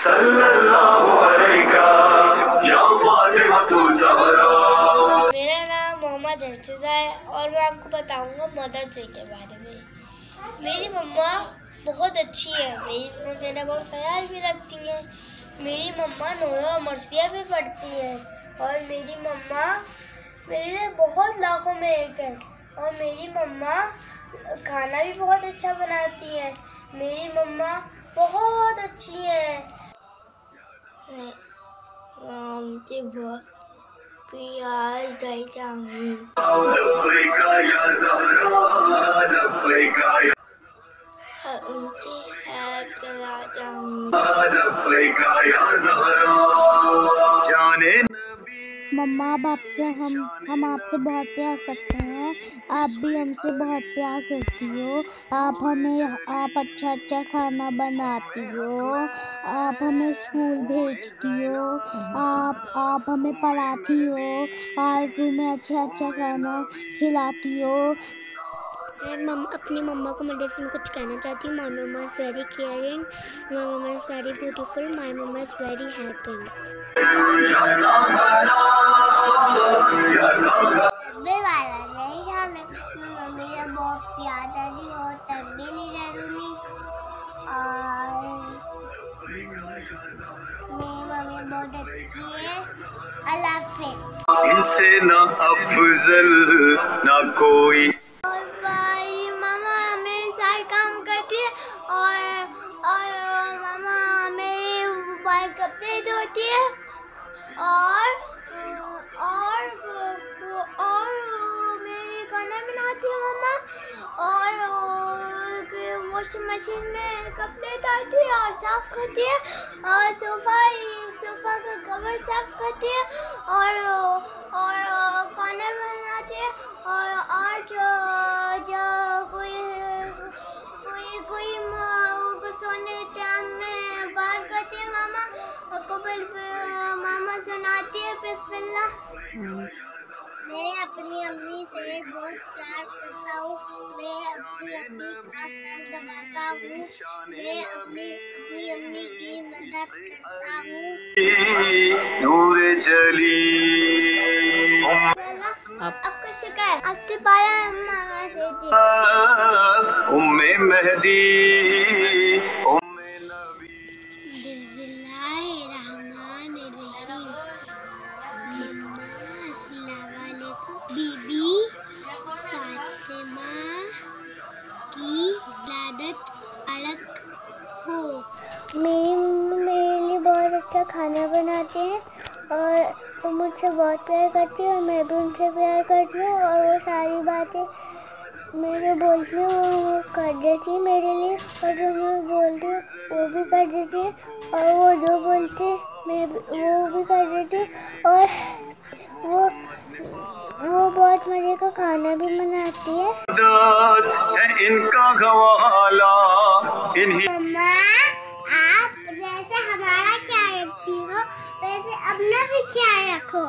सल्लल्लाहु अलैका या फातिमतु ज़हरा। मेरा नाम मोहम्मद अर्शिज़ा है और मैं आपको बताऊंगा मदर्स डे के बारे में। मेरी मम्मा बहुत अच्छी है। मेरी मम्मा मेरा बहुत ख्याल भी रखती है। मेरी मम्मा नोया मरसिया भी पढ़ती है और मेरी मम्मा मेरे लिए बहुत लाखों में एक है। और मेरी मम्मा खाना भी बहुत अच्छा बनाती है। मेरी मम्मा बहुत अच्छी है। प्यार देता हूँ। लब्बैका या ज़हरा, लब्बैका या उनकी हैब कराता हूँ। लब्बैका या ज़हरा। जाने मम्मा अब आपसे हम आपसे बहुत प्यार करते हैं। आप भी हमसे बहुत प्यार करती हो। आप अच्छा अच्छा खाना बनाती हो। आप हमें स्कूल भेजती हो। आप हमें पढ़ाती हो। आप हमें अच्छा खाना खिलाती हो। मैं अपनी मम्मा को मदर्स में कुछ कहना चाहती हूँ। My mama is very caring, my mama is very beautiful, my mama is very helping. वाला नहीं जाना, मैं मम्मी से बहुत प्यार करती हूँ, तब भी नहीं डरूंगी। और मेरी मम्मी बहुत अच्छी है। अल्लाह हाफ़िज़। इनसे ना अफजल ना कोई। और भाई मामा हमें सारे काम करती है और मामा मेरे बाल कपड़े धोती है और मेरी खाना बनाती है मम्मा और वॉशिंग मशीन में कपड़े डालती है और साफ करती है और सोफा का कवर साफ करती है और खाना बनाती है और जो कोई सोने टाइम में बात करती है मामा और कबल मामा सुनाती है बिस्मिल्लाह। मैं अपनी अम्मी से बहुत प्यार करता हूँ। मैं अपनी अम्मी का सर दबाता हूँ। मैं अपनी अम्मी की मदद करता हूँ। नूरे जली आपको शिकायत आपके पारा मामा दे दी। उम्मे मेहदी उम्मे नबी। बीबी फातिमा की विलादत अड़क हो। मेरी मम्मी मेरे लिए बहुत अच्छा खाना बनाते हैं और वो मुझसे बहुत प्यार करती है और मैं भी उनसे प्यार करती हूँ और वो सारी बातें मैं जो बोलती हूँ वो कर देती है मेरे लिए और जो मैं बोलती हूँ वो भी कर देती है और वो जो बोलते हैं वो भी कर देती हूँ और वो बहुत मजे का खाना भी बनाती है। इनका हवाला इन्हीं। मम्मा आप जैसे हमारा ख्याल रखती हो वैसे अपना भी ख्याल रखो।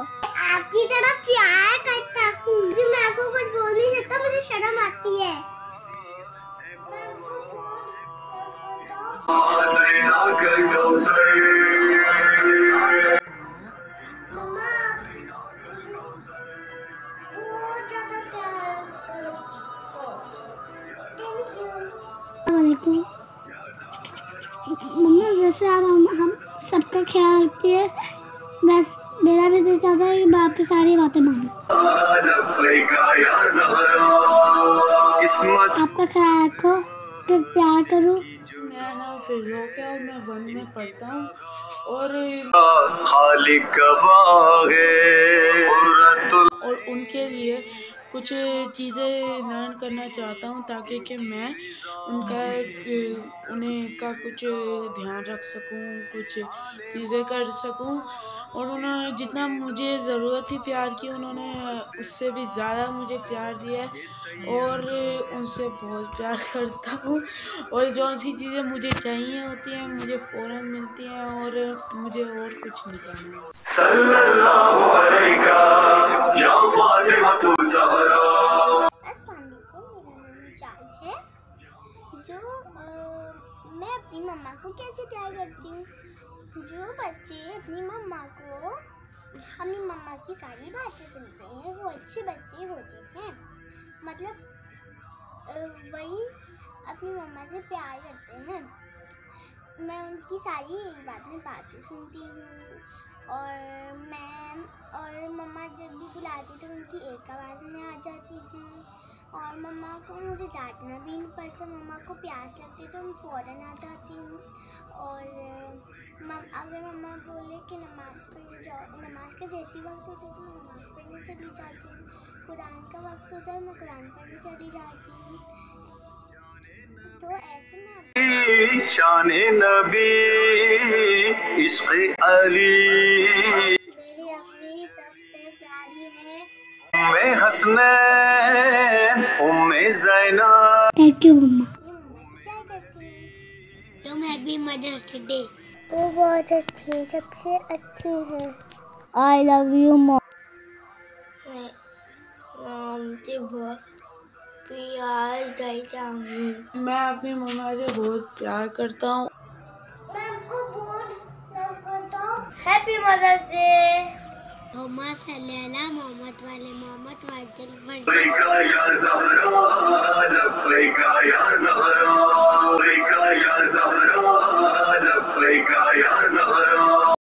आपकी तरह प्यार करता हूँ। मैं आपको कुछ बोल नहीं सकता, मुझे शर्म आती है। मम्मा जैसे आप हम सबका ख्याल रखती है बस मेरा भी दिल चाहता है कि मैं आपकी सारी बातें मानूं। आपका ख्याल रखो, फिर प्यार करूं। मेरा नाम फिज़ा है और मैं 1 में पढ़ता हूँ और उनके लिए कुछ चीज़ें लर्न करना चाहता हूँ ताकि कि मैं उन्हें का कुछ ध्यान रख सकूँ, कुछ चीज़ें कर सकूँ। और उन्होंने जितना मुझे ज़रूरत थी प्यार की उन्होंने उससे भी ज़्यादा मुझे प्यार दिया है और उनसे बहुत प्यार करता हूँ। और जो सी चीज़ें मुझे चाहिए होती हैं मुझे फ़ौरन मिलती हैं और मुझे और कुछ नहीं चाहिए। सल्लल्लाहु अलैका या फातिमतु ज़हरा। मेरा नाम विशाल है। जो मैं अपनी मम्मा को कैसे प्यार करती हूँ जो बच्चे अपनी मम्मा की सारी बातें सुनते हैं वो अच्छे बच्चे होते हैं। मतलब वही अपनी मम्मा से प्यार करते हैं। मैं उनकी सारी एक बात में बातें सुनती हूँ और मम्मा जब भी बुलाती तो उनकी एक आवाज़ में आ जाती हूँ। और मम्मा को मुझे डांटना भी नहीं पड़ता। मम्मा को प्यास लगती तो मैं फ़ौरन आ जाती हूँ। और अगर मम्मा बोले कि नमाज़ पढ़ने जाओ, नमाज का जैसी वक्त होता है तो मैं नमाज़ पढ़ने चली जाती हूँ। कुरान का वक्त होता है मैं कुरान पढ़ने चली जाती हूँ। तो ऐसे में शान नबी इश्क़ अली, मेरी अम्मी सबसे प्यारी है। उम्मे हसनैन उम्मे ज़ैनब। थैंक यू मम्मा। मम्मा से प्यार करती हूँ। तो मैं भी मदर्स डे। वो बहुत अच्छी, सबसे अच्छी है। I love you mom। से बहुत प्यार करता हूँ। मैं अपनी मम्मा से बहुत प्यार करता हूँ। मैं आपको बहुत प्यार करता हूँ। Happy mother's day. मोहम्मद सल्लल्लाहु मोहम्मद वाले मोहम्मद वाजल या ज़हरा